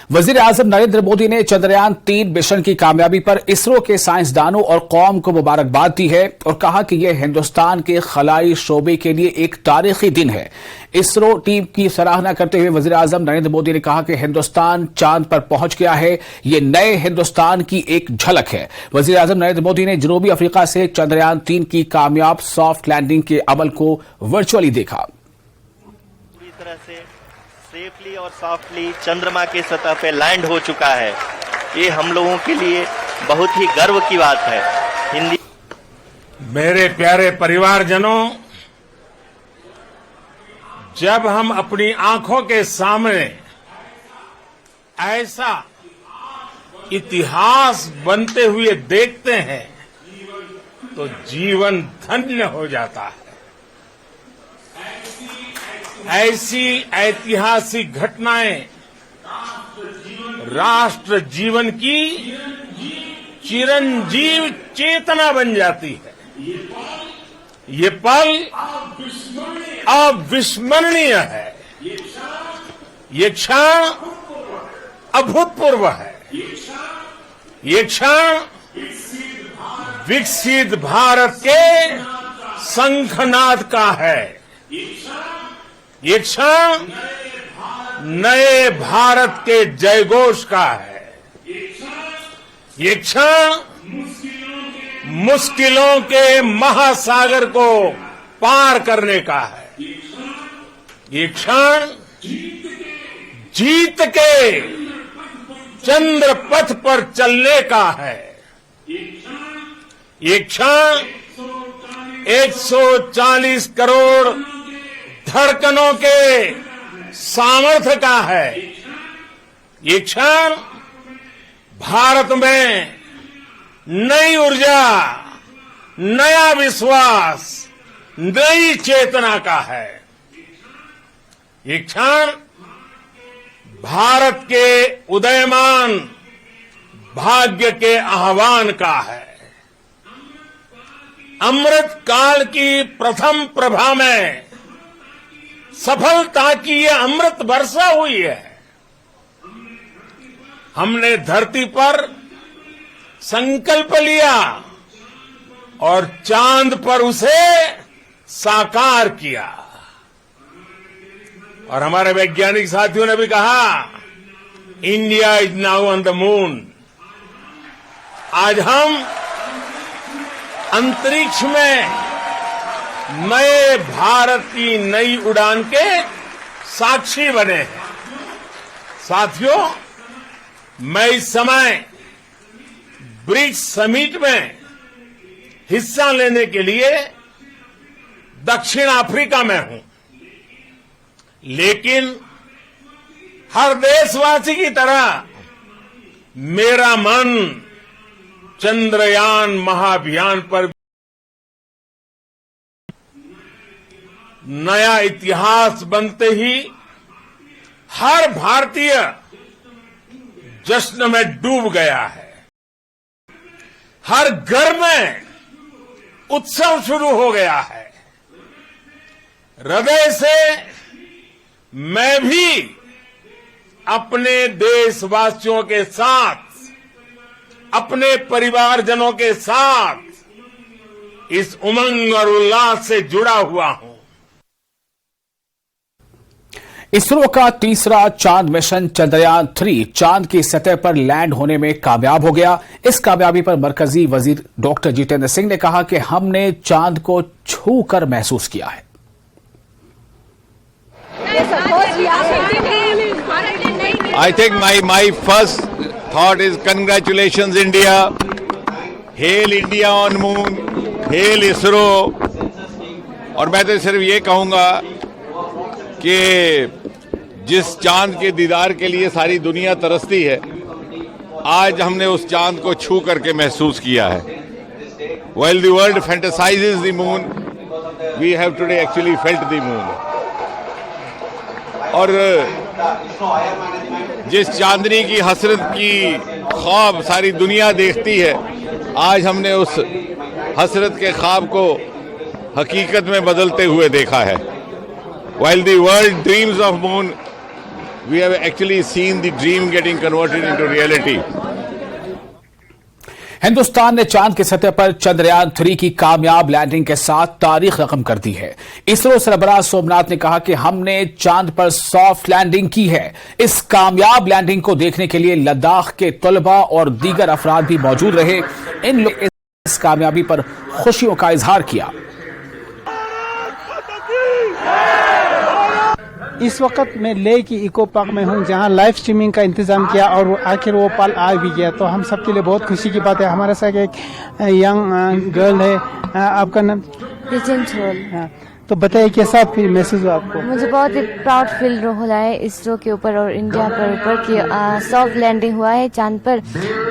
वजीर आजम नरेंद्र मोदी ने चंद्रयान-3 मिशन की कामयाबी पर इसरो के साइंसदानों और कौम को मुबारकबाद दी है और कहा कि यह हिंदुस्तान के खलाई शोबे के लिए एक तारीखी दिन है। इसरो टीम की सराहना करते हुए वजीर आजम नरेंद्र मोदी ने कहा कि हिंदुस्तान चांद पर पहुंच गया है, ये नए हिंदुस्तान की एक झलक है। वजीर आजम नरेंद्र मोदी ने जनूबी अफ्रीका से चंद्रयान-3 की कामयाब सॉफ्ट लैंडिंग के अमल को वर्चुअली देखा। पूरी तरह से सेफली और सॉफ्टली चंद्रमा की सतह पे लैंड हो चुका है। ये हम लोगों के लिए बहुत ही गर्व की बात है। हिंदी मेरे प्यारे परिवारजनों, जब हम अपनी आंखों के सामने ऐसा इतिहास बनते हुए देखते हैं तो जीवन धन्य हो जाता है। ऐसी ऐतिहासिक घटनाएं राष्ट्र जीवन की चिरंजीव चेतना बन जाती है। ये पल अविस्मरणीय है। ये क्षण अभूतपूर्व है। ये क्षण विकसित भारत के शंखनाद का है। ये क्षण नए भारत के जयघोष का है। ये क्षण मुश्किलों के महासागर को पार करने का है। ये क्षण जीत के चंद्र पथ पर चलने का है। ये क्षण 140 करोड़ धड़कनों के सामर्थ्य का है। ये क्षण भारत में नई ऊर्जा, नया विश्वास, नई चेतना का है। ये क्षण भारत के उदयमान भाग्य के आह्वान का है। अमृत काल की प्रथम प्रभा में सफलता की यह अमृत वर्षा हुई है। हमने धरती पर संकल्प लिया और चांद पर उसे साकार किया। और हमारे वैज्ञानिक साथियों ने भी कहा, India is now on the moon. आज हम अंतरिक्ष में नए भारत की नई उड़ान के साक्षी बने हैं। साथियों, मैं इस समय ब्रिक्स समिट में हिस्सा लेने के लिए दक्षिण अफ्रीका में हूं, लेकिन हर देशवासी की तरह मेरा मन चंद्रयान महाअभियान पर नया इतिहास बनते ही हर भारतीय जश्न में डूब गया है। हर घर में उत्सव शुरू हो गया है। हृदय से मैं भी अपने देशवासियों के साथ, अपने परिवारजनों के साथ इस उमंग और उल्लास से जुड़ा हुआ हूं। इसरो का तीसरा चांद मिशन चंद्रयान-3 चांद की सतह पर लैंड होने में कामयाब हो गया। इस कामयाबी पर मरकजी वजीर डॉक्टर जितेंद्र सिंह ने कहा कि हमने चांद को छू कर महसूस किया है। I think my first thought is congratulations India, hail India on moon, hail ISRO। और मैं तो सिर्फ ये कहूंगा कि जिस चांद के दीदार के लिए सारी दुनिया तरसती है, आज हमने उस चांद को छू करके महसूस किया है। While the world fantasizes the moon, we have today actually felt the moon। और जिस चांदनी की हसरत की ख्वाब सारी दुनिया देखती है, आज हमने उस हसरत के ख्वाब को हकीकत में बदलते हुए देखा है। While the world dreams of moon, we have actually seen the dream getting converted into reality. Hindustan ने चांद की सतह पर चंद्रयान 3 की कामयाब लैंडिंग के साथ तारीख रकम कर दी है। इसरो सरबराह सोमनाथ ने कहा कि हमने चांद पर सॉफ्ट लैंडिंग की है। इस कामयाब लैंडिंग को देखने के लिए लद्दाख के तलबा और दीगर अफराद भी मौजूद रहे। इन लोगों ने इस कामयाबी पर खुशियों का इजहार किया। इस वक्त मैं लेह की इको पार्क में हूँ, जहाँ लाइव स्ट्रीमिंग का इंतजाम किया और आखिर वो पल आ भी गया। तो हम सबके लिए बहुत खुशी की बात है। हमारे साथ एक यंग गर्ल है, आपका नाम? हाँ, तो बताइए कैसा महसूस हुआ आपको? मुझे बहुत ही प्राउड फील हो रहा है इसरो के ऊपर और इंडिया पर ऊपर कि सॉफ्ट लैंडिंग हुआ है चांद पर।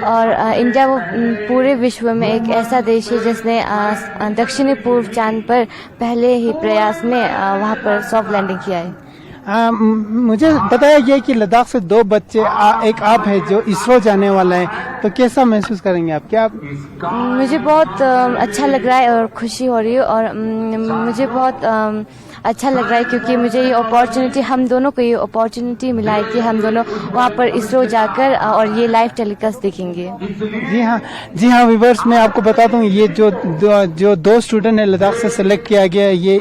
और इंडिया वो पूरे विश्व में एक ऐसा देश है जिसने दक्षिणी पूर्व चांद पर पहले ही प्रयास में वहाँ पर सॉफ्ट लैंडिंग किया है। मुझे बताया गया कि लद्दाख से 2 बच्चे एक आप है जो इसरो जाने वाला है, तो कैसा महसूस करेंगे आप? क्या मुझे बहुत अच्छा लग रहा है और खुशी हो रही है और मुझे बहुत अच्छा लग रहा है क्योंकि मुझे ये अपॉर्चुनिटी, हम दोनों को ये अपॉर्चुनिटी मिला है कि हम दोनों वहाँ पर इसरो जाकर और ये लाइव टेलीकास्ट देखेंगे। जी हाँ व्यूअर्स, मैं आपको बता दूं ये जो 2 स्टूडेंट है लद्दाख से सिलेक्ट किया गया, ये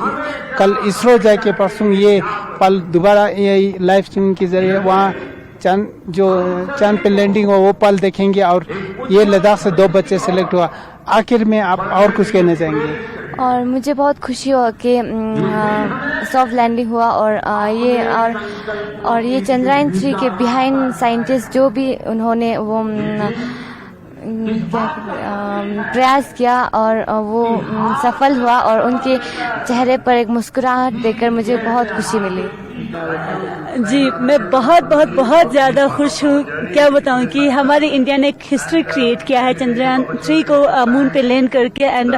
कल इसरो जाके परसों ये पल दोबारा ये लाइव स्ट्रीमिंग के जरिए वहाँ चांद पे लैंडिंग हुआ वो पल देखेंगे। और ये लद्दाख से 2 बच्चे सिलेक्ट हुआ। आखिर में आप और कुछ कहना चाहेंगे? और मुझे बहुत खुशी हो कि सॉफ्ट लैंडिंग हुआ और ये चंद्रयान 3 के बिहाइंड साइंटिस्ट जो भी उन्होंने वो प्रयास किया और वो सफल हुआ और उनके चेहरे पर एक मुस्कुराहट देखकर मुझे बहुत खुशी मिली। जी, मैं बहुत ज़्यादा खुश हूँ। क्या बताऊँ कि हमारी इंडिया ने एक हिस्ट्री क्रिएट किया है चंद्रयान 3 को मून पे लैंड करके। एंड